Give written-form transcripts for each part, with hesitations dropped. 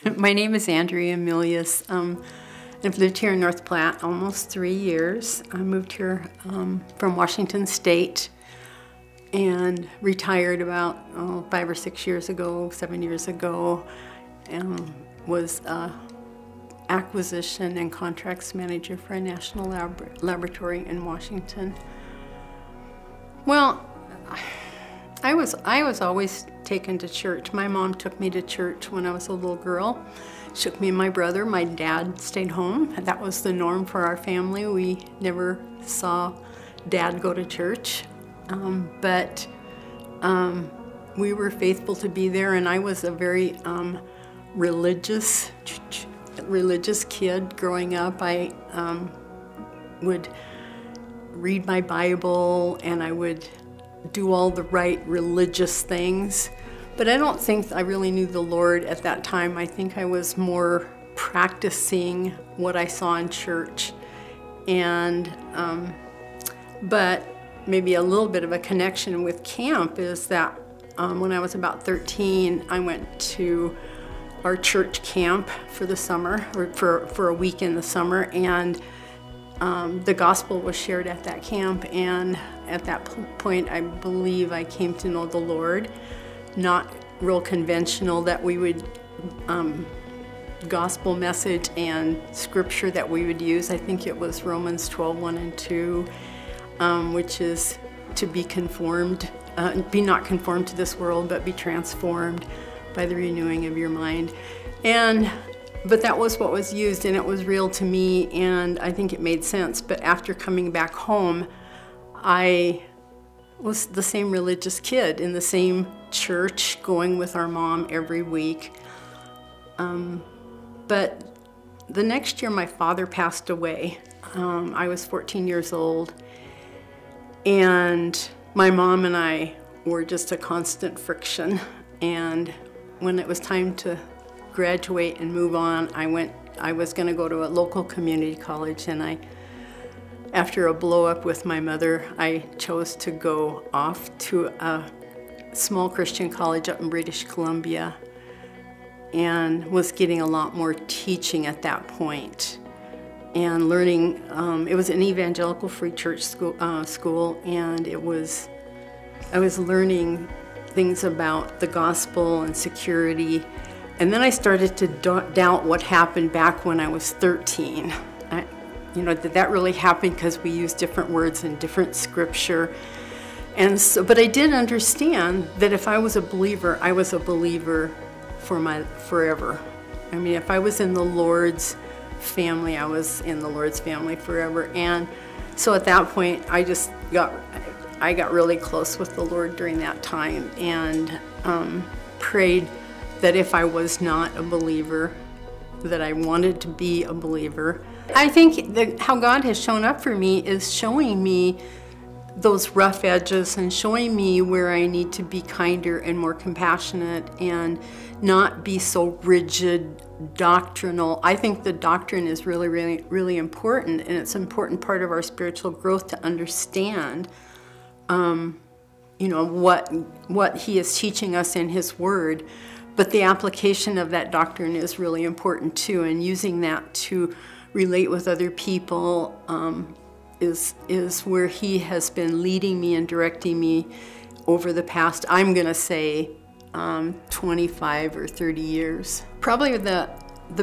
My name is Andrea Melius. I've lived here in North Platte almost 3 years. I moved here from Washington State and retired about 5 or 6 years ago, 7 years ago, and was acquisition and contracts manager for a national laboratory in Washington. Well, I was always taken to church. My mom took me to church when I was a little girl. She took me and my brother. My dad stayed home. That was the norm for our family. We never saw Dad go to church, but we were faithful to be there, and I was a very religious kid growing up. I would read my Bible, and I would do all the right religious things, but I don't think I really knew the Lord at that time. I think I was more practicing what I saw in church, and but maybe a little bit of a connection with camp is that when I was about 13, I went to our church camp for the summer, or for a week in the summer, and the gospel was shared at that camp, and at that point I believe I came to know the Lord. Not real conventional that we would gospel message and scripture that we would use. I think it was Romans 12:1 and 2, which is to be conformed, be not conformed to this world, but be transformed by the renewing of your mind. But that was what was used, and it was real to me, and I think it made sense. But after coming back home, I was the same religious kid in the same church, going with our mom every week. But the next year my father passed away. I was 14 years old, and my mom and I were just a constant friction. And when it was time to graduate and move on, I was going to go to a local community college, and after a blow up with my mother, I chose to go off to a small Christian college up in British Columbia, and was getting a lot more teaching at that point and learning. It was an evangelical free church school, and I was learning things about the gospel and security. And then I started to doubt what happened back when I was 13. Did that really happen? Because we use different words in different scripture. And so, but I did understand that if I was a believer, I was a believer forever. I mean, if I was in the Lord's family, I was in the Lord's family forever. And so at that point, I got really close with the Lord during that time, and prayed that if I was not a believer, that I wanted to be a believer. I think that how God has shown up for me is showing me those rough edges and showing me where I need to be kinder and more compassionate and not be so rigid, doctrinal. I think the doctrine is really, really, really important, and it's an important part of our spiritual growth to understand what He is teaching us in His Word. But the application of that doctrine is really important too, and using that to relate with other people is where He has been leading me and directing me over the past, I'm going to say, 25 or 30 years. Probably the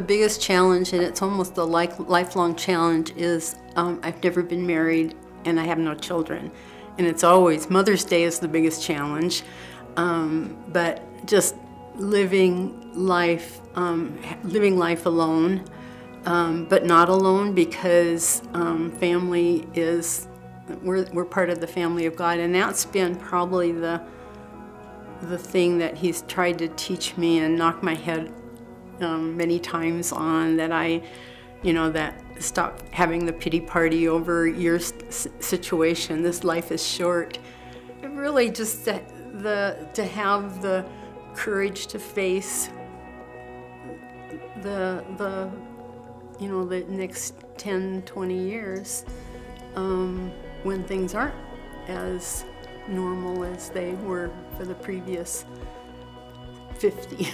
biggest challenge, and it's almost a lifelong challenge, is I've never been married and I have no children. And it's always, Mother's Day is the biggest challenge, but just living life alone, but not alone, because family is, we're part of the family of God, and that's been probably the thing that He's tried to teach me and knock my head many times on, that that stop having the pity party over your situation. This life is short. It really just to have the courage to face the next 10, 20 years when things aren't as normal as they were for the previous 50.